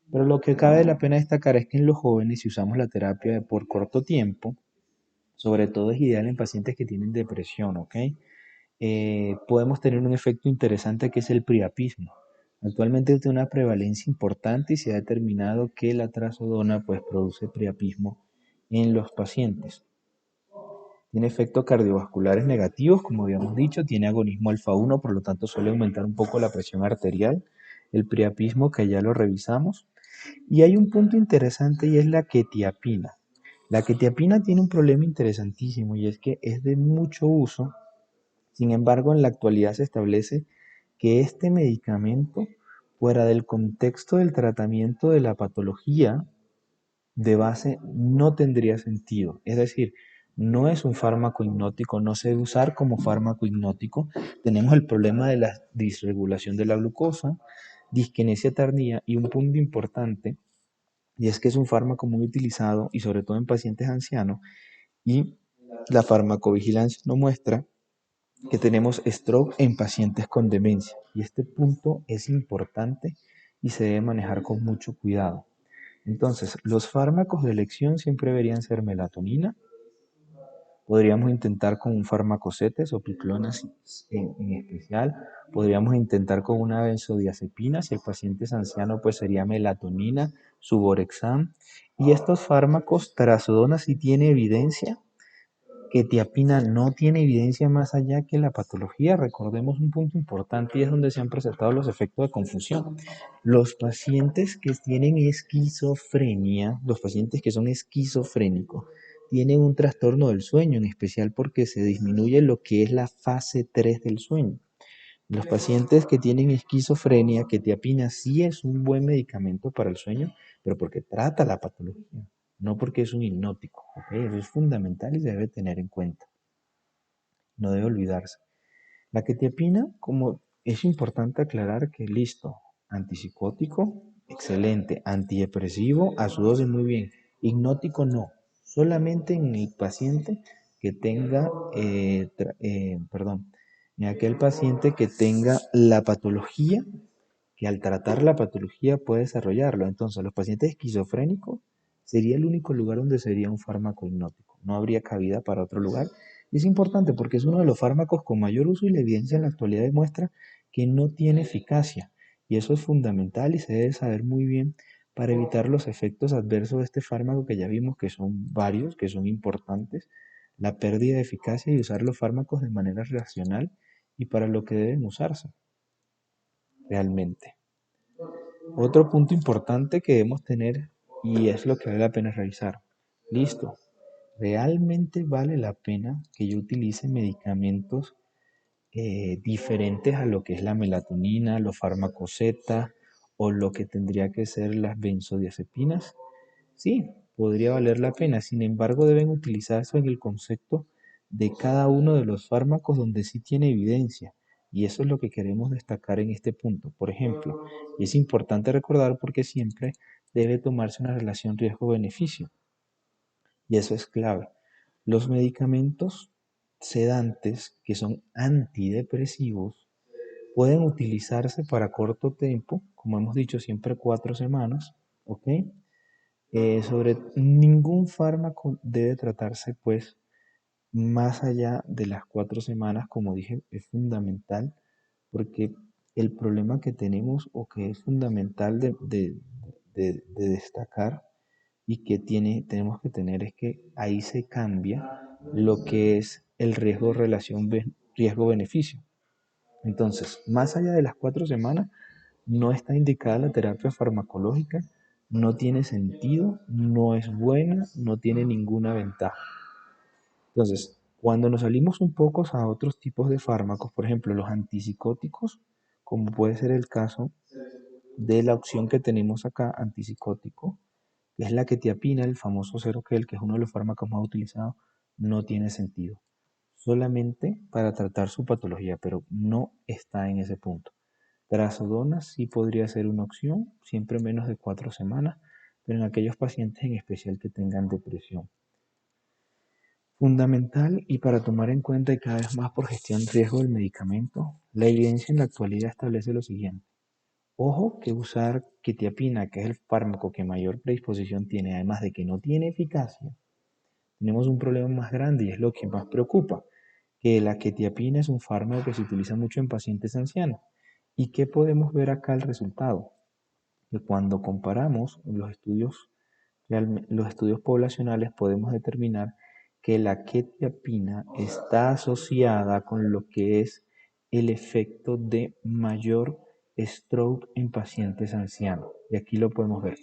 Pero lo que cabe la pena destacar es que en los jóvenes, si usamos la terapia por corto tiempo, sobre todo es ideal en pacientes que tienen depresión, ¿ok? Podemos tener un efecto interesante que es el priapismo. Actualmente tiene una prevalencia importante y se ha determinado que la trazodona pues, produce priapismo en los pacientes. Tiene efectos cardiovasculares negativos, como habíamos dicho, tiene agonismo alfa 1, por lo tanto suele aumentar un poco la presión arterial, el priapismo que ya lo revisamos. Y hay un punto interesante y es la quetiapina. La quetiapina tiene un problema interesantísimo y es que es de mucho uso. Sin embargo, en la actualidad se establece que este medicamento, fuera del contexto del tratamiento de la patología de base, no tendría sentido. Es decir, no es un fármaco hipnótico, no se debe usar como fármaco hipnótico. Tenemos el problema de la disregulación de la glucosa, disquinesia tardía y un punto importante y es que es un fármaco muy utilizado y sobre todo en pacientes ancianos y la farmacovigilancia nos muestra que tenemos stroke en pacientes con demencia y este punto es importante y se debe manejar con mucho cuidado. Entonces, los fármacos de elección siempre deberían ser melatonina. Podríamos intentar con un fármaco CETES o piclonas en especial. Podríamos intentar con una benzodiazepina. Si el paciente es anciano, pues sería melatonina, suborexan. Y estos fármacos, trazodona sí tiene evidencia, quetiapina no tiene evidencia más allá que la patología. Recordemos un punto importante y es donde se han presentado los efectos de confusión. Los pacientes que tienen esquizofrenia, los pacientes que son esquizofrénicos, tienen un trastorno del sueño, en especial porque se disminuye lo que es la fase 3 del sueño. Los pacientes que tienen esquizofrenia, quetiapina sí es un buen medicamento para el sueño, pero porque trata la patología, no porque es un hipnótico. ¿Ok? Eso es fundamental y se debe tener en cuenta. No debe olvidarse. La quetiapina, como es importante aclarar que listo, antipsicótico, excelente, antidepresivo, a su dosis muy bien, hipnótico no, solamente en el paciente que tenga, perdón, en aquel paciente que tenga la patología, que al tratar la patología puede desarrollarlo. Entonces, los pacientes esquizofrénicos sería el único lugar donde sería un fármaco hipnótico. No habría cabida para otro lugar. Y es importante porque es uno de los fármacos con mayor uso y la evidencia en la actualidad demuestra que no tiene eficacia. Y eso es fundamental y se debe saber muy bien para evitar los efectos adversos de este fármaco que ya vimos que son varios, que son importantes, la pérdida de eficacia y usar los fármacos de manera racional y para lo que deben usarse realmente. Otro punto importante que debemos tener y es lo que vale la pena revisar. Listo. ¿Realmente vale la pena que yo utilice medicamentos diferentes a lo que es la melatonina, los fármacos Z o lo que tendría que ser las benzodiazepinas? Sí, podría valer la pena. Sin embargo, deben utilizarse en el concepto de cada uno de los fármacos donde sí tiene evidencia. Y eso es lo que queremos destacar en este punto. Por ejemplo, y es importante recordar porque siempre debe tomarse una relación riesgo-beneficio. Y eso es clave. Los medicamentos sedantes, que son antidepresivos, pueden utilizarse para corto tiempo, como hemos dicho, siempre 4 semanas, ¿ok? Sobre ningún fármaco debe tratarse pues más allá de las 4 semanas, como dije, es fundamental porque el problema que tenemos o que es fundamental de destacar y que tenemos que tener es que ahí se cambia lo que es el riesgo relación riesgo-beneficio. Entonces, más allá de las 4 semanas, no está indicada la terapia farmacológica, no tiene sentido, no es buena, no tiene ninguna ventaja. Entonces, cuando nos salimos un poco a otros tipos de fármacos, por ejemplo, los antipsicóticos, como puede ser el caso de la opción que tenemos acá, antipsicótico, que es la quetiapina, el famoso Seroquel, que es uno de los fármacos más utilizados, no tiene sentido. Solamente para tratar su patología, pero no está en ese punto. Trazodona sí podría ser una opción, siempre menos de 4 semanas, pero en aquellos pacientes en especial que tengan depresión. Fundamental y para tomar en cuenta y cada vez más por gestión de riesgo del medicamento, la evidencia en la actualidad establece lo siguiente. Ojo que usar quetiapina, que es el fármaco que mayor predisposición tiene, además de que no tiene eficacia, tenemos un problema más grande y es lo que más preocupa, que la quetiapina es un fármaco que se utiliza mucho en pacientes ancianos. ¿Y qué podemos ver acá el resultado? Que cuando comparamos los estudios poblacionales podemos determinar que la quetiapina está asociada con lo que es el efecto de mayor stroke en pacientes ancianos. Y aquí lo podemos ver.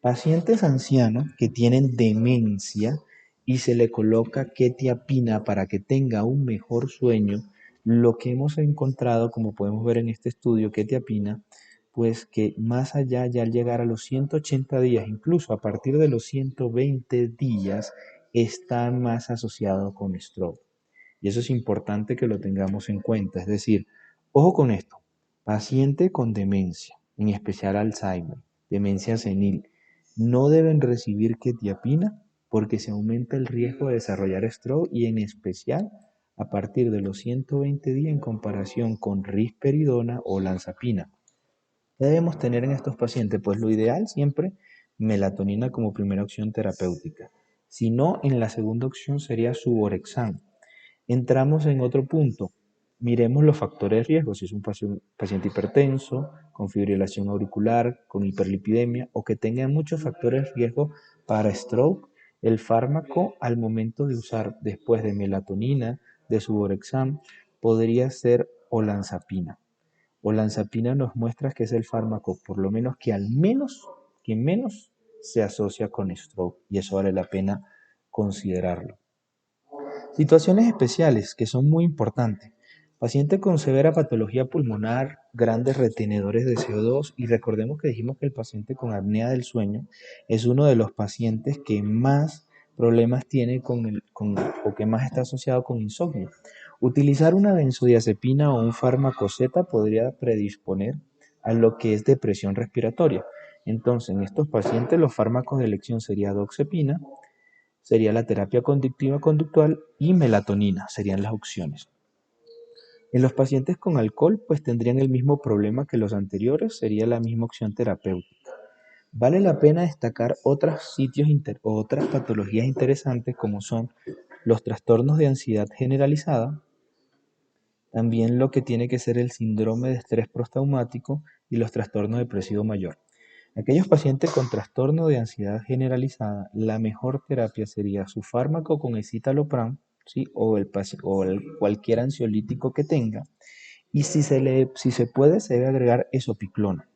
Pacientes ancianos que tienen demencia y se le coloca quetiapina para que tenga un mejor sueño, lo que hemos encontrado, como podemos ver en este estudio, quetiapina, pues que más allá, ya al llegar a los 180 días, incluso a partir de los 120 días, está más asociado con stroke. Y eso es importante que lo tengamos en cuenta. Es decir, ojo con esto, paciente con demencia, en especial Alzheimer, demencia senil, no deben recibir quetiapina porque se aumenta el riesgo de desarrollar stroke y en especial a partir de los 120 días en comparación con risperidona o lanzapina. ¿Qué debemos tener en estos pacientes? Pues lo ideal siempre, melatonina como primera opción terapéutica. Si no, en la segunda opción sería suborexan. Entramos en otro punto. Miremos los factores de riesgo, si es un paciente hipertenso, con fibrilación auricular, con hiperlipidemia o que tenga muchos factores de riesgo para stroke. El fármaco al momento de usar después de melatonina, de suborexan, podría ser olanzapina. Olanzapina nos muestra que es el fármaco, por lo menos que menos se asocia con stroke y eso vale la pena considerarlo. Situaciones especiales que son muy importantes. Paciente con severa patología pulmonar, grandes retenedores de CO2 y recordemos que dijimos que el paciente con apnea del sueño es uno de los pacientes que más problemas tiene o que más está asociado con insomnio. Utilizar una benzodiazepina o un fármaco Z podría predisponer a lo que es depresión respiratoria. Entonces, en estos pacientes los fármacos de elección sería doxepina, sería la terapia conductiva conductual y melatonina, serían las opciones. En los pacientes con alcohol, pues tendrían el mismo problema que los anteriores, sería la misma opción terapéutica. Vale la pena destacar otras patologías interesantes como son los trastornos de ansiedad generalizada, también lo que tiene que ser el síndrome de estrés postraumático y los trastornos depresivos mayor. Aquellos pacientes con trastorno de ansiedad generalizada, la mejor terapia sería su fármaco con escitalopram, ¿sí? Cualquier ansiolítico que tenga. Y si se puede, se debe agregar esopiclona.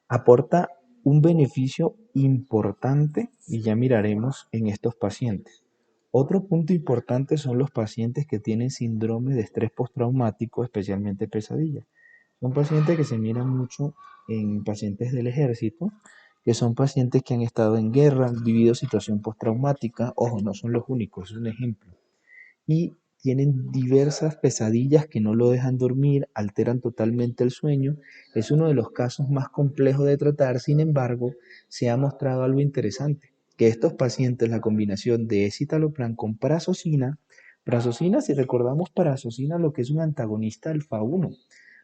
Aporta un beneficio importante y ya miraremos en estos pacientes. Otro punto importante son los pacientes que tienen síndrome de estrés postraumático, especialmente pesadillas. Son pacientes que se miran mucho en pacientes del ejército, que son pacientes que han estado en guerra, han vivido situación postraumática. Ojo, no son los únicos, es un ejemplo. Y tienen diversas pesadillas que no lo dejan dormir, alteran totalmente el sueño. Es uno de los casos más complejos de tratar, sin embargo, se ha mostrado algo interesante, que estos pacientes, la combinación de escitalopram con prazosina, si recordamos prazosina, lo que es un antagonista alfa 1,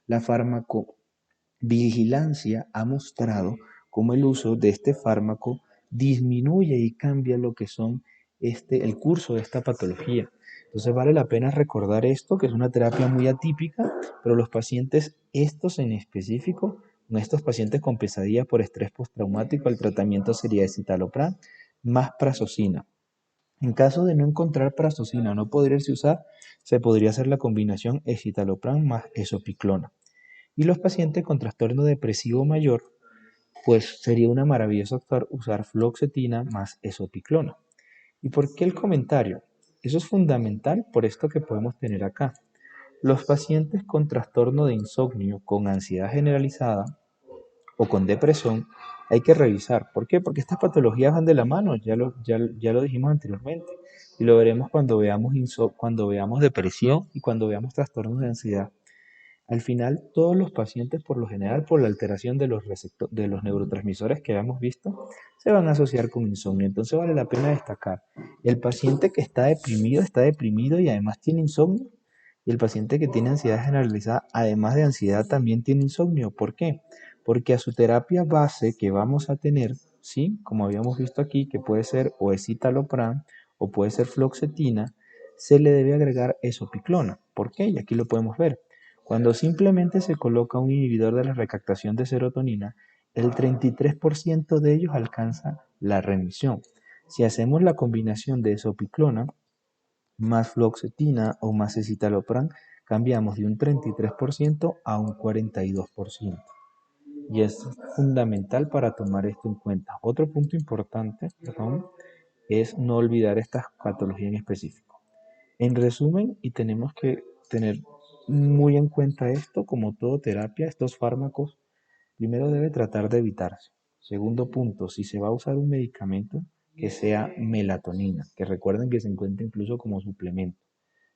la farmacovigilancia ha mostrado cómo el uso de este fármaco disminuye y cambia lo que son el curso de esta patología. Entonces vale la pena recordar esto, que es una terapia muy atípica, pero los pacientes, estos en específico, estos pacientes con pesadilla por estrés postraumático, el tratamiento sería escitalopram más prazosina. En caso de no encontrar prazosina o no poderse usar, se podría hacer la combinación escitalopram más esopiclona. Y los pacientes con trastorno depresivo mayor, pues sería una maravillosa usar fluoxetina más esopiclona. ¿Y por qué el comentario? Eso es fundamental por esto que podemos tener acá. Los pacientes con trastorno de insomnio, con ansiedad generalizada o con depresión, hay que revisar. ¿Por qué? Porque estas patologías van de la mano, ya lo dijimos anteriormente. Y lo veremos cuando veamos depresión y cuando veamos trastornos de ansiedad. Al final, todos los pacientes, por lo general, por la alteración de los neurotransmisores que habíamos visto, se van a asociar con insomnio. Entonces vale la pena destacar, el paciente que está deprimido y además tiene insomnio. Y el paciente que tiene ansiedad generalizada, además de ansiedad, también tiene insomnio. ¿Por qué? Porque a su terapia base que vamos a tener, ¿sí? Como habíamos visto aquí, que puede ser o escitalopram o puede ser fluoxetina, se le debe agregar esopiclona. ¿Por qué? Y aquí lo podemos ver. Cuando simplemente se coloca un inhibidor de la recaptación de serotonina, el 33% de ellos alcanza la remisión. Si hacemos la combinación de esopiclona más fluoxetina o más escitalopram, cambiamos de un 33% a un 42%. Y es fundamental para tomar esto en cuenta. Otro punto importante, perdón, es no olvidar estas patologías en específico. En resumen, y tenemos que tener muy en cuenta esto, como todo terapia, estos fármacos, primero debe tratar de evitarse. Segundo punto, si se va a usar un medicamento, que sea melatonina, que recuerden que se encuentra incluso como suplemento.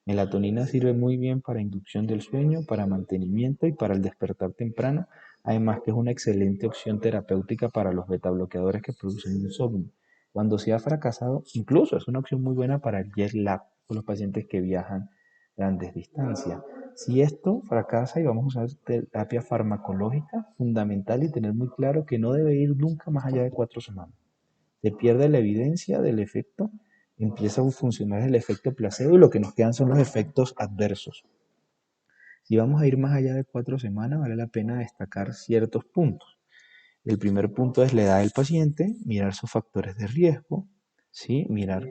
Melatonina sirve muy bien para inducción del sueño, para mantenimiento y para el despertar temprano, además que es una excelente opción terapéutica para los betabloqueadores que producen insomnio. Cuando se ha fracasado, incluso es una opción muy buena para el jet lag o los pacientes que viajan grandes distancias. Si esto fracasa y vamos a usar terapia farmacológica, fundamental y tener muy claro que no debe ir nunca más allá de 4 semanas. Se pierde la evidencia del efecto, empieza a funcionar el efecto placebo y lo que nos quedan son los efectos adversos. Si vamos a ir más allá de 4 semanas, vale la pena destacar ciertos puntos. El primer punto es la edad del paciente, mirar sus factores de riesgo, ¿sí? Mirar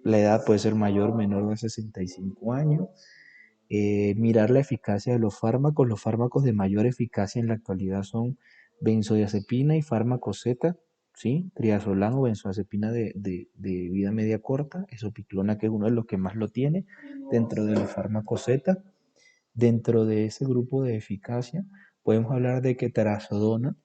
la edad puede ser mayor o menor de 65 años, mirar la eficacia de los fármacos. Los fármacos de mayor eficacia en la actualidad son benzodiazepina y fármaco Z, ¿sí? Triazolam o benzodiazepina de vida media corta, esopiclona que es uno de los que más lo tiene dentro de los fármacos Z. Dentro de ese grupo de eficacia podemos hablar de que trazodona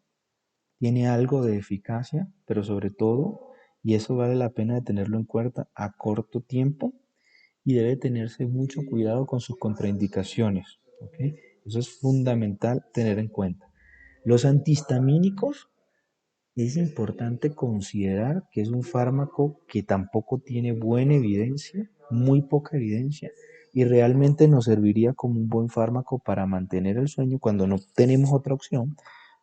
tiene algo de eficacia, pero sobre todo, y eso vale la pena tenerlo en cuenta a corto tiempo, y debe tenerse mucho cuidado con sus contraindicaciones. ¿Ok? Eso es fundamental tener en cuenta. Los antihistamínicos es importante considerar que es un fármaco que tampoco tiene buena evidencia, muy poca evidencia, y realmente nos serviría como un buen fármaco para mantener el sueño cuando no tenemos otra opción,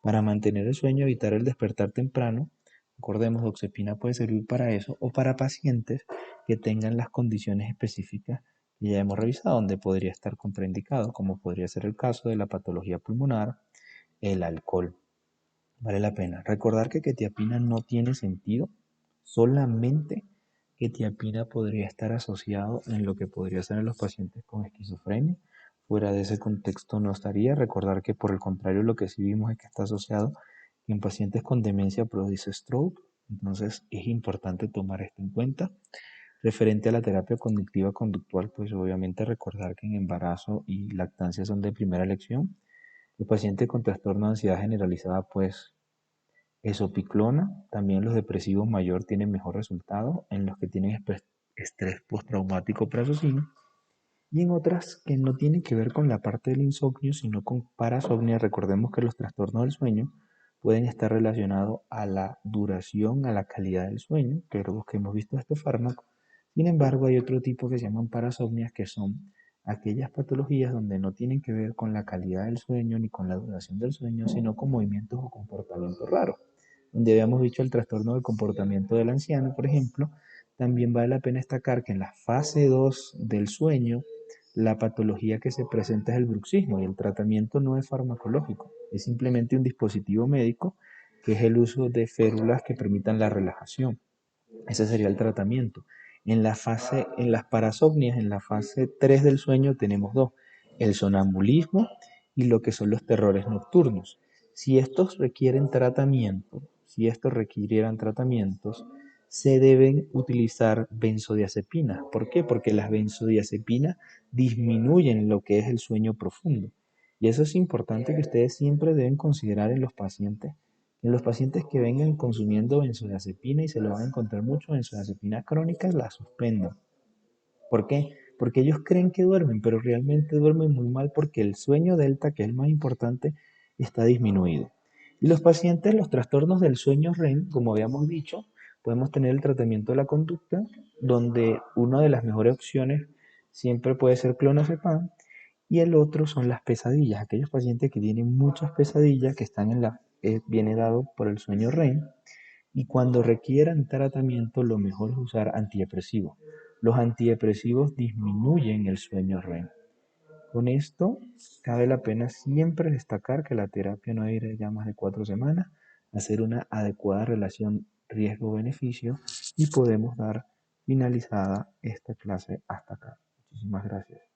para mantener el sueño, evitar el despertar temprano. Recordemos, doxepina puede servir para eso o para pacientes que tengan las condiciones específicas que ya hemos revisado, donde podría estar contraindicado, como podría ser el caso de la patología pulmonar, el alcohol. Vale la pena. Recordar que quetiapina no tiene sentido, solamente quetiapina podría estar asociado en lo que podría ser en los pacientes con esquizofrenia. Fuera de ese contexto no estaría. Recordar que por el contrario lo que sí vimos es que está asociado en pacientes con demencia produce stroke. Entonces es importante tomar esto en cuenta. Referente a la terapia cognitiva conductual, pues obviamente recordar que en embarazo y lactancia son de primera elección. Los pacientes con trastorno de ansiedad generalizada, pues esopiclona. También los depresivos mayor tienen mejor resultado en los que tienen estrés postraumático preasocial y en otras que no tienen que ver con la parte del insomnio, sino con parasomnia. Recordemos que los trastornos del sueño pueden estar relacionados a la duración, a la calidad del sueño, que es lo que hemos visto de este fármaco. Sin embargo, hay otro tipo que se llaman parasomnias, que son aquellas patologías donde no tienen que ver con la calidad del sueño ni con la duración del sueño, sino con movimientos o comportamientos raros. Donde habíamos dicho el trastorno del comportamiento del anciano, por ejemplo, también vale la pena destacar que en la fase 2 del sueño, la patología que se presenta es el bruxismo y el tratamiento no es farmacológico, es simplemente un dispositivo médico que es el uso de férulas que permitan la relajación. Ese sería el tratamiento. En las parasomnias, en la fase 3 del sueño tenemos dos, el sonambulismo y lo que son los terrores nocturnos. Si estos requieren tratamiento, si estos requirieran tratamientos, se deben utilizar benzodiazepinas. ¿Por qué? Porque las benzodiazepinas disminuyen lo que es el sueño profundo. Y eso es importante que ustedes siempre deben considerar en los pacientes En los pacientes que vengan consumiendo benzodiazepina y se lo van a encontrar mucho benzodiazepina crónica, la suspendo. ¿Por qué? Porque ellos creen que duermen, pero realmente duermen muy mal porque el sueño delta, que es el más importante, está disminuido. Y los pacientes, los trastornos del sueño REM, como habíamos dicho, podemos tener el tratamiento de la conducta, donde una de las mejores opciones siempre puede ser clonazepam, y el otro son las pesadillas. Aquellos pacientes que tienen muchas pesadillas, que están viene dado por el sueño REM, y cuando requieran tratamiento, lo mejor es usar antidepresivos. Los antidepresivos disminuyen el sueño REM. Con esto, cabe la pena siempre destacar que la terapia no debe ir ya más de 4 semanas, hacer una adecuada relación riesgo-beneficio y podemos dar finalizada esta clase hasta acá. Muchísimas gracias.